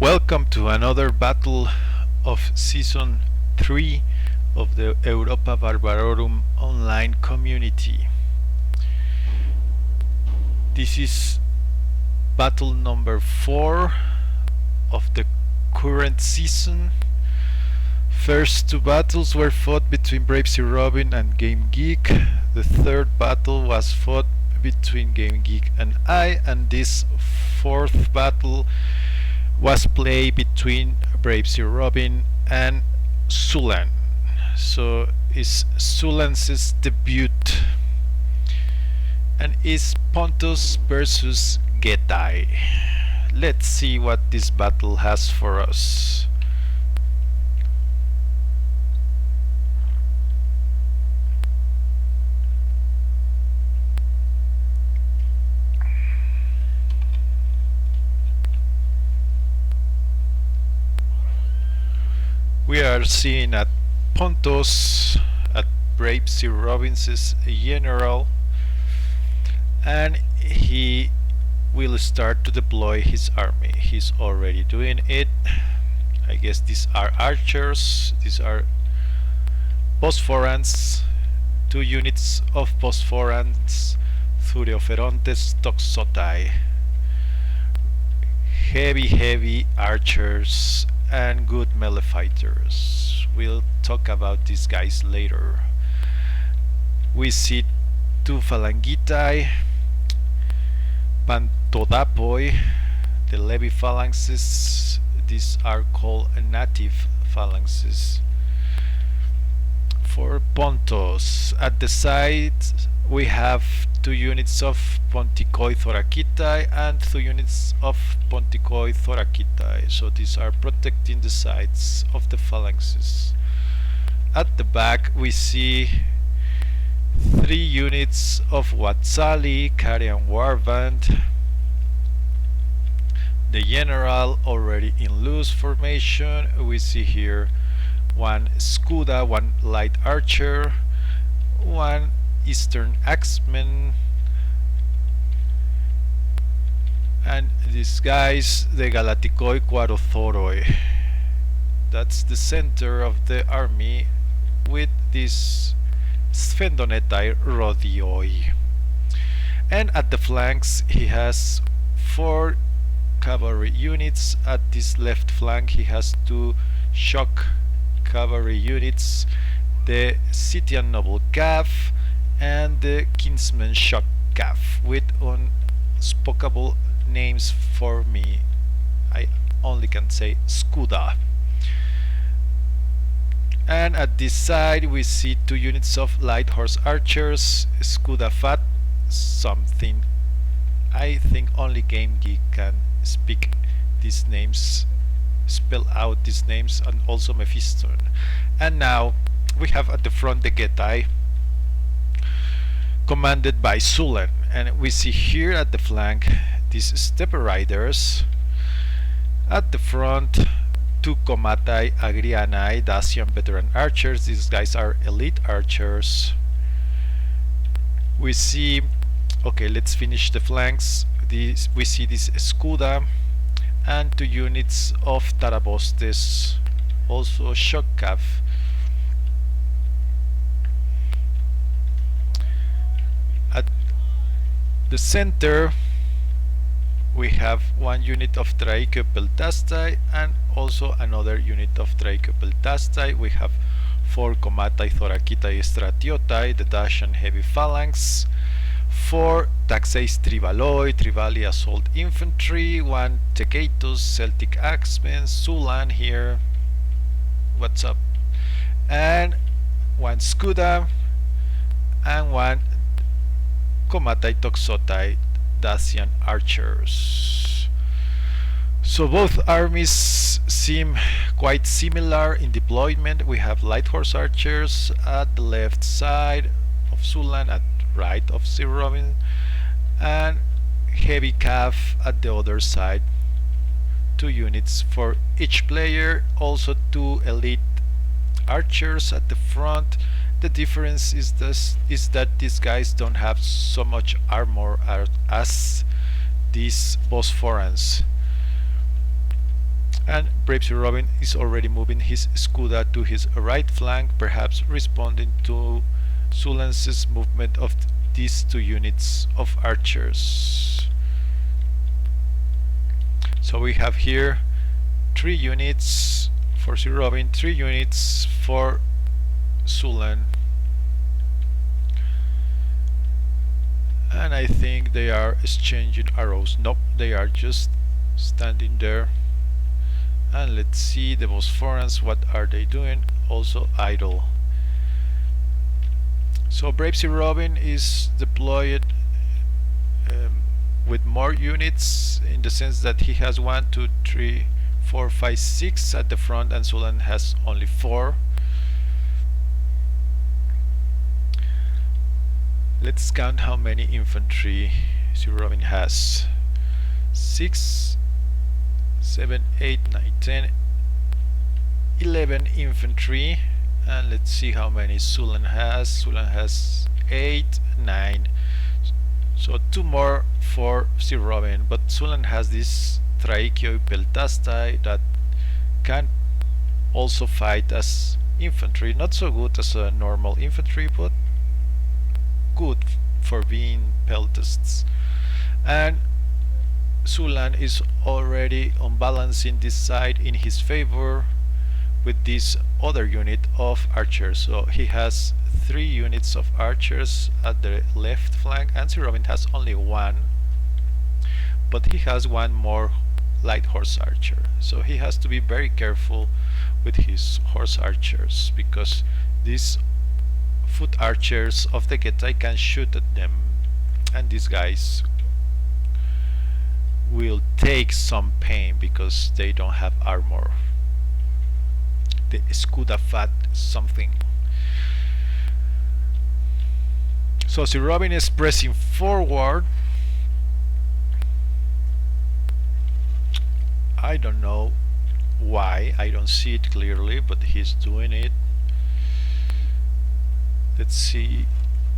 Welcome to another battle of Season 3 of the Europa Barbarorum online community. This is battle number 4 of the current season. First two battles were fought between BSR Robin and Game Geek. The third battle was fought between Game Geek and I, and this fourth battle was played between BSR Robin and Sullan. So it's Sullan's debut, and it's Pontos versus Getai. Let's see what this battle has for us. We are seeing at Pontos at BSR Robin's general, and he will start to deploy his army. He's already doing it. I guess these are archers, these are Phosphorans, 2 units of Phosphorans, Thureoferontes Toxotai. Heavy archers and good melee fighters. We'll talk about these guys later. We see 2 Phalangitai, Pantodapoi, the Levi phalanxes. These are called native phalanxes. For Pontos, at the side we have 2 units of Ponticoi Thoracitai and 2 units of Ponticoi Thoracitai. So these are protecting the sides of the phalanxes. At the back we see 3 units of Watsali, Carian Warband. The general already in loose formation. We see here 1 Scuda, 1 light archer, 1 Eastern Axeman, and these guys, the Galatikoi Quarothoroi. That's the center of the army, with this Sphendonetai Rodioi. And at the flanks he has 4 cavalry units. At this left flank he has 2 shock cavalry units, the Scythian Noble Cav and the Kinsman Shock Cav, with unspeakable names for me. I only can say Scuda. And at this side we see 2 units of light horse archers, Scuda Fat, something I think only Game Geek can speak these names, spell out these names, and also Mephiston. And now we have at the front the Getai, commanded by Sullan, and we see here at the flank these Steppe Riders. At the front 2 Komatai Agrianai Dacian veteran archers. These guys are elite archers. We see, okay, let's finish the flanks. We see this Scuda and 2 units of Tarabostes, also shock cav. At the center we have 1 unit of Traicopeltastai and also another unit of Traicopeltastai. We have 4 Komatai Thoracitai Stratiotai, the Dacian heavy phalanx, 4 Taxeis Trivali assault infantry, 1 Tecatus Celtic Axemen, Sullan here, what's up, and 1 Scuda and 1 Komatai Toxotai Dacian archers. So both armies seem quite similar in deployment. We have light horse archers at the left side of Sullan, at right of Sir Robin, and heavy cav at the other side. 2 units for each player, also 2 elite archers at the front. The difference is that these guys don't have so much armor as these Phosphorans. And Brave Sir Robin is already moving his Scuda to his right flank, perhaps responding to Sullan's movement of these two units of archers. So we have here 3 units for Sir Robin, 3 units for Sullan. And I think they are exchanging arrows. Nope, they are just standing there. And let's see the Bosphorans, what are they doing? Also idle. So Brave Sir Robin is deployed with more units, in the sense that he has 1, 2, 3, 4, 5, 6 at the front, and Sullan has only 4. Let's count how many infantry Sir Robin has. 6, 7, 8, 9, 10, 11 infantry, and let's see how many Sullan has. Sullan has 8, 9, so 2 more for Sir Robin, but Sullan has this Traikioi Peltastai that can also fight as infantry, not so good as a normal infantry, but good for being peltasts. And Sullan is already unbalancing this side in his favor with this other unit of archers. So he has 3 units of archers at the left flank, and Sir Robin has only 1, but he has 1 more light horse archer. So he has to be very careful with his horse archers, because these foot archers of the Getai can shoot at them, and these guys will take some pain because they don't have armor. The Scuda fat something. So Sir Robin is pressing forward. I don't know why, I don't see it clearly, but he's doing it. Let's see,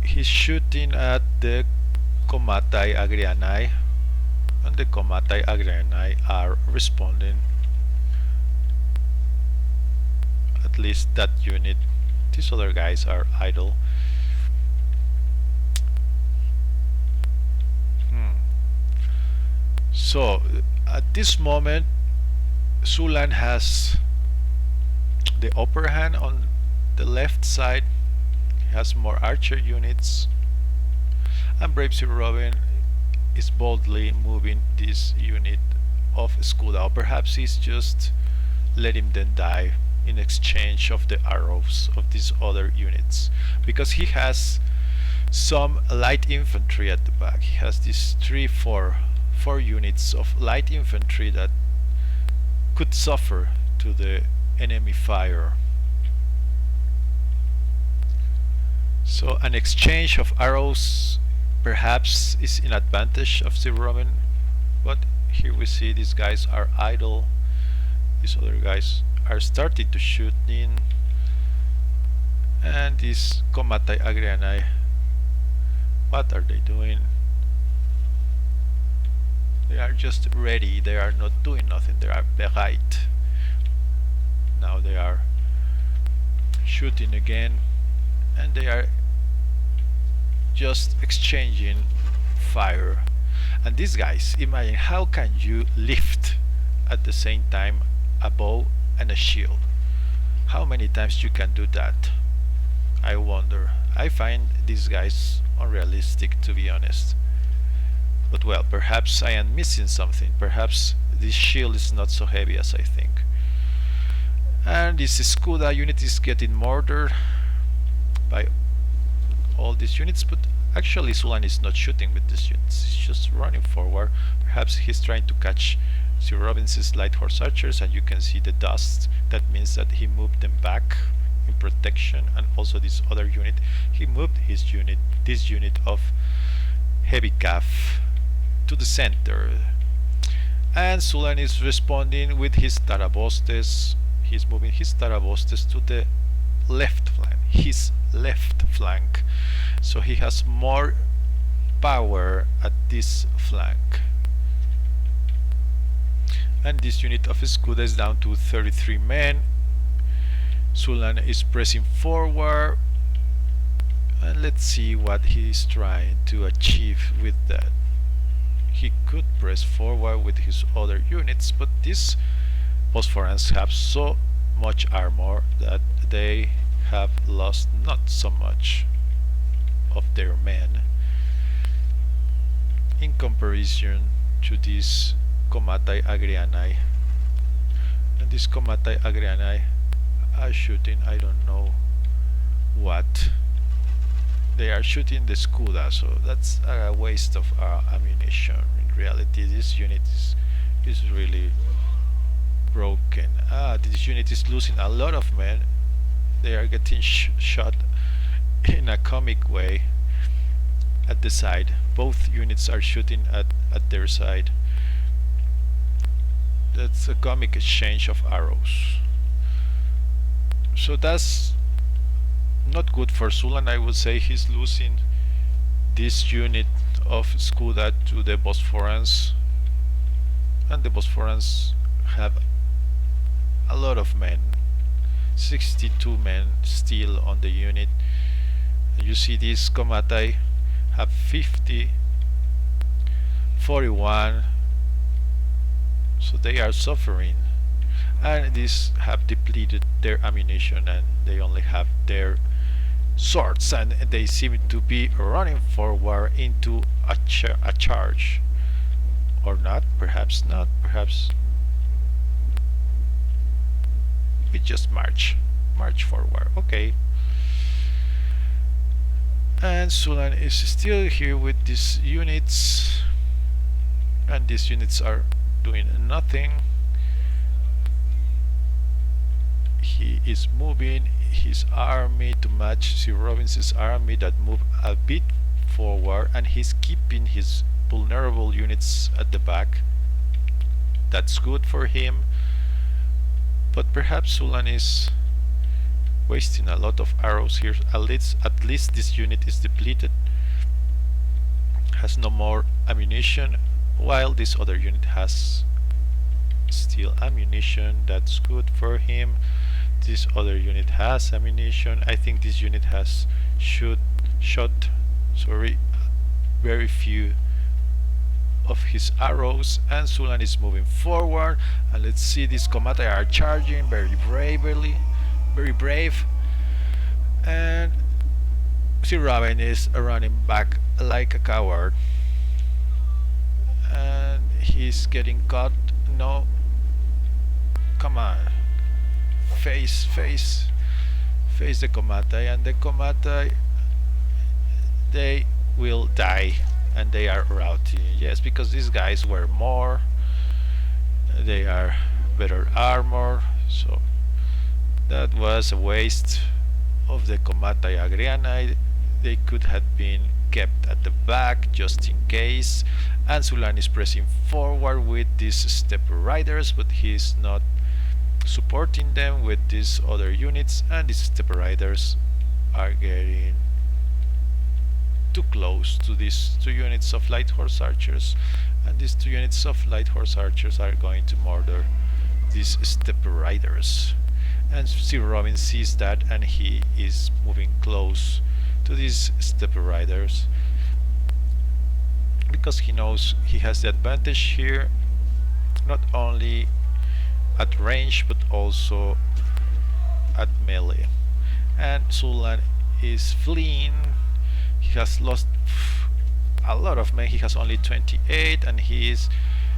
he's shooting at the Komatai Agrianai, and the Komatai Agrianai are responding. At least that unit. These other guys are idle. So at this moment Sullan has the upper hand on the left side. He has more archer units, and Brave Sir Robin is boldly moving this unit of Scuda, or perhaps he's just letting them die in exchange of the arrows of these other units, because he has some light infantry at the back. He has these 4 units of light infantry that could suffer to the enemy fire. So an exchange of arrows perhaps is in advantage of Sir Robin, but here we see these guys are idle. These other guys are starting to shoot in, and these Komatai Agrianai, what are they doing? They are just ready, they are not doing nothing, they are bereit. Now they are shooting again, and they are just exchanging fire. And these guys, imagine, how can you lift at the same time a bow and a shield? How many times you can do that? I wonder. I find these guys unrealistic, to be honest. But well, perhaps I am missing something. Perhaps this shield is not so heavy as I think. And this Scuda unit is getting murdered by all these units, but actually Sullan is not shooting with these units. He's just running forward. Perhaps he's trying to catch Sir Robin's light horse archers, and you can see the dust. That means that he moved them back in protection. And also this other unit, he moved his unit, this unit of heavy cav, to the center. And Sullan is responding with his Tarabostes. He's moving his Tarabostes to the left flank, his left flank, so he has more power at this flank. and this unit of Escuda is down to 33 men. Sullan is pressing forward, and let's see what he is trying to achieve with that. He could press forward with his other units, but these Bosphorans have so much armor that they have lost not so much of their men in comparison to these Comatai Agrianae. And these Comatai Agrianae are shooting, I don't know what. They are shooting the Scuda, so that's a waste of ammunition. In reality, this unit is really broken. This unit is losing a lot of men. They are getting shot in a comic way at the side. Both units are shooting at their side. That's a comic exchange of arrows. So that's not good for Sullan. I would say he's losing this unit of Scuda to the Bosphorans, and the Bosphorans have a lot of men, 62 men still on the unit. You see these Comatai have 50, 41, so they are suffering, and these have depleted their ammunition and they only have their swords, and they seem to be running forward into a charge, or not, perhaps not, perhaps we just march forward. Okay. And Sullan is still here with these units, and these units are doing nothing. He is moving his army to match Sir Robinson's army that moved a bit forward, and he's keeping his vulnerable units at the back. That's good for him, but perhaps Sullan is wasting a lot of arrows here. At least this unit is depleted, has no more ammunition, while this other unit has still ammunition. That's good for him. This other unit has ammunition. I think this unit has shot very few of his arrows, and Sullan is moving forward. And let's see, these Comatai are charging very brave, and Sir Robin is running back like a coward, and he's getting caught. No, come on, face the Comatai, and the Comatai, they will die, and they are routing. Yes, because these guys were more, they are better armor, so that was a waste of the Comatai Agrianae. They could have been kept at the back just in case. And Sullan is pressing forward with these step riders, but he's not supporting them with these other units, and these step riders are getting too close to these two units of light horse archers, and these two units of light horse archers are going to murder these step riders. And Sir Robin sees that, and he is moving close to these step riders because he knows he has the advantage here, not only at range but also at melee. And Sullan is fleeing. He has lost a lot of men. He has only 28, and he is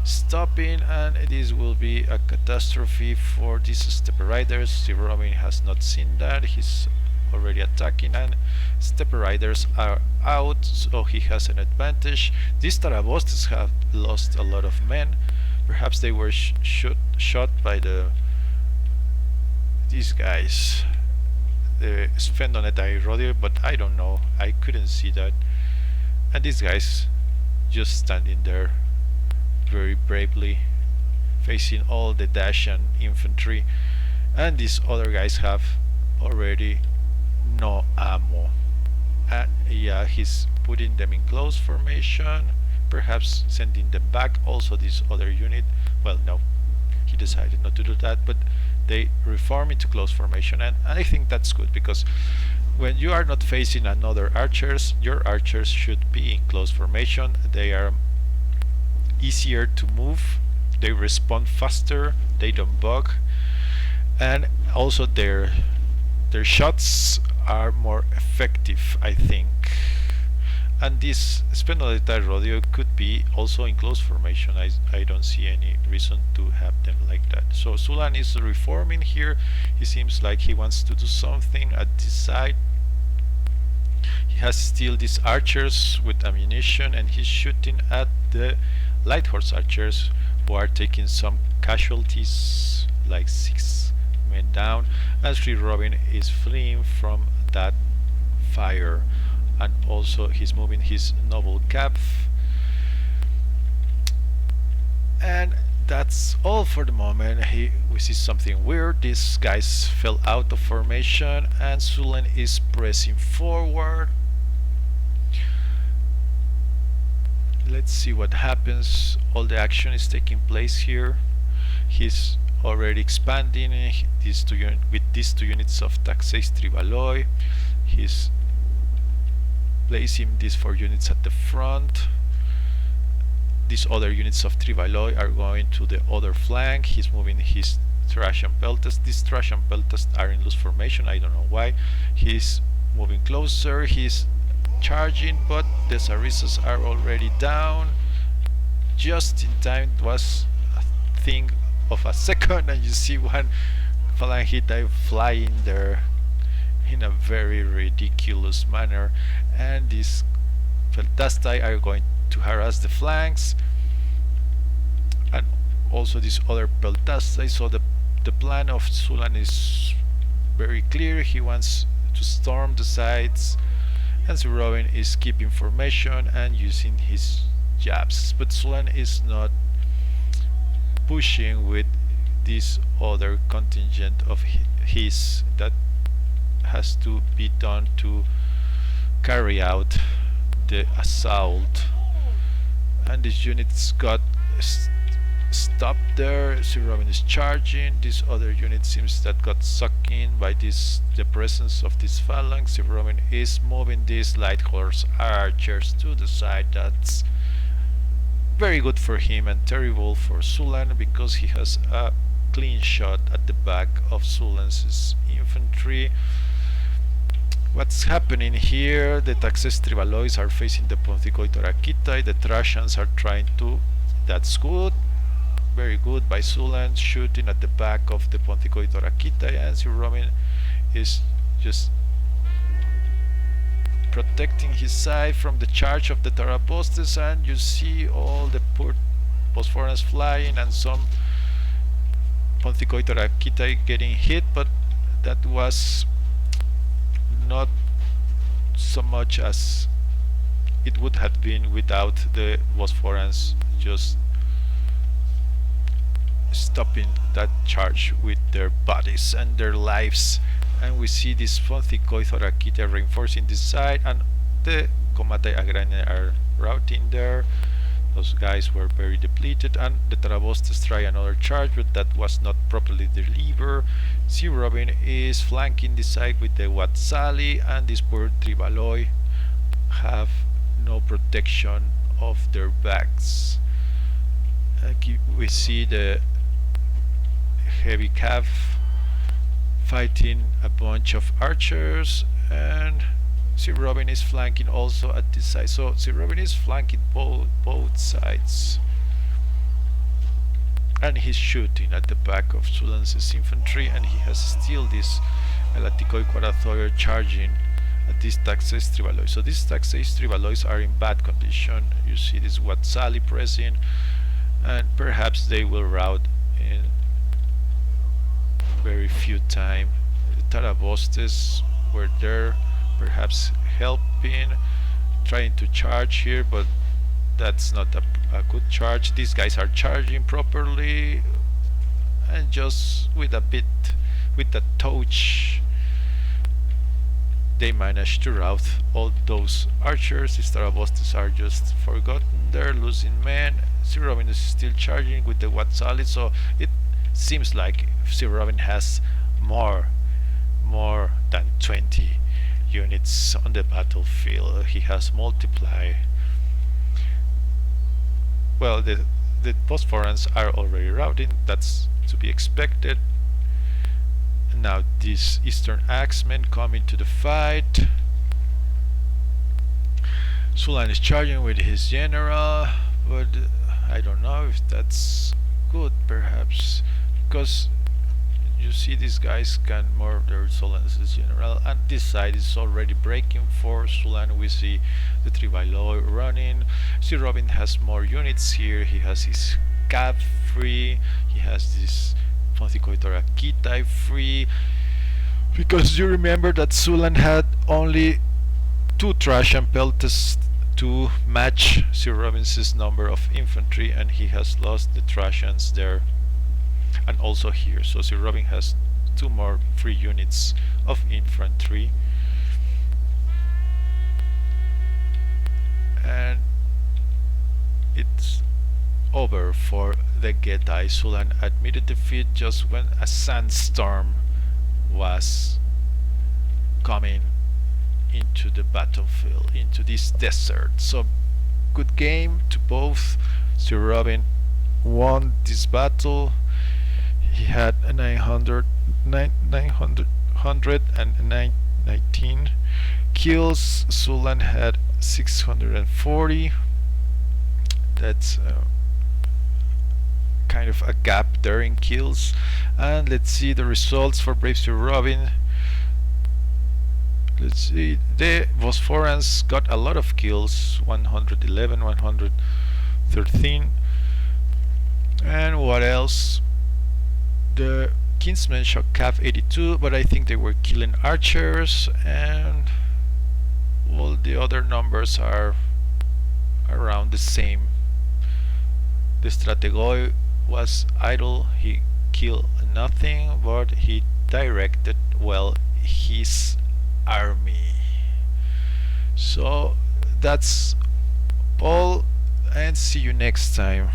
stopping, and this will be a catastrophe for these step riders. Sir Robin has not seen that. He's already attacking, and step riders are out, so he has an advantage. These Tarabostes have lost a lot of men. Perhaps they were shot by these guys, the Sphenonetai Rodeo, but I don't know, I couldn't see that. And these guys just standing there very bravely, facing all the Dacian infantry, and these other guys have already no ammo. Yeah, he's putting them in close formation, perhaps sending them back. Also this other unit, well, no, decided not to do that, but they reform into close formation, and I think that's good, because when you are not facing another archers, your archers should be in close formation. They are easier to move, they respond faster, they don't bug, and also their shots are more effective, I think. And this Spenoleta Rodeo could be also in close formation. I don't see any reason to have them like that. So Sullan is reforming here. He seems like he wants to do something at this side. He has still these archers with ammunition, and he's shooting at the light horse archers, who are taking some casualties, like 6 men down, and Sri Robin is fleeing from that fire, and also he's moving his noble cap. And that's all for the moment. We see something weird. These guys fell out of formation, and Sullan is pressing forward. Let's see what happens. All the action is taking place here. He's already expanding with these 2 units of Taxeis Tribaloi. He's placing these 4 units at the front. These other units of Tribaloi are going to the other flank. He's moving his Thracian Peltas. These Thracian Peltas are in loose formation, I don't know why. He's moving closer, he's charging, but the Sarissas are already down. Just in time. It was a thing of a second, and you see one Phalangite flying there in a very ridiculous manner, and these Peltastai are going to harass the flanks, and also these other Peltastai. So the plan of Sullan is very clear. He wants to storm the sides, and Sir Robin is keeping formation and using his jabs, but Sullan is not pushing with this other contingent of his that has to be done to carry out the assault. And these units got stopped there. Sir Robin is charging. This other unit seems that got sucked in by the presence of this phalanx. Sir Robin is moving these light horse archers to the side. That's very good for him and terrible for Sullan, because he has a clean shot at the back of Sullan's infantry. What's happening here? The Taxes Tribalois are facing the Pontico Itorakitai. The Thracians are trying to. That's good. Very good by Sullan, shooting at the back of the Pontico Itorakitai, and Sir Robin is just protecting his side from the charge of the Tarabostes, and you see all the poor Bosphorans flying and some Pontico Itorakitai getting hit, but that was not so much as it would have been without the Bosphorans just stopping that charge with their bodies and their lives. And we see this Pontico Itorakitai reinforcing this side, and the Komatai Agrane are routing there. Those guys were very depleted, and the Tarabostes try another charge, but that was not properly delivered. Sir Robin is flanking this side with the Watsali, and these poor Tribaloi have no protection of their backs. We see the heavy cav fighting a bunch of archers, and Sir Robin is flanking also at this side. So Sir Robin is flanking both sides, and he's shooting at the back of Sullan's infantry, and he has still this Elatikoi Quarathoyer charging at these Taxes Tribalois. So these Taxes Tribalois are in bad condition. You see this Watsali pressing, and perhaps they will rout in very few time. The Tarabostes were there, perhaps helping, trying to charge here, but that's not a good charge. These guys are charging properly, and just with a touch they managed to rout all those archers. These Tarabostes are just forgotten. They're losing men. Sir Robin is still charging with the Watsali, so seems like Sir Robin has more than 20 units on the battlefield. He has multiply. Well, the phosphorans are already routing, that's to be expected. Now these Eastern Axemen come into the fight. Sullan is charging with his general, but I don't know if that's good, perhaps, because you see these guys can murder Sullan's general, and this side is already breaking for Sullan. We see the Tribaloi running. Sir Robin has more units here. He has his Cap free, he has this Fonticoitora Getai free, because you remember that Sullan had only 2 Thracian peltas to match Sir Robin's number of infantry, and he has lost the Thracians there and also here. So Sir Robin has 2 more free units of infantry, and it's over for the Getai. Sullan admitted defeat just when a sandstorm was coming into the battlefield, into this desert. So good game to both. Sir Robin won this battle. He had a 919 kills. Sullan had 640. That's kind of a gap there in kills. And let's see the results for Brave Sir Robin. Let's see, the Phosphorans got a lot of kills, 111, 113. And what else? The Kinsmen shot Cav 82, but I think they were killing archers, and all the other numbers are around the same. The Strategoi was idle, he killed nothing, but he directed well his army. So that's all, and see you next time.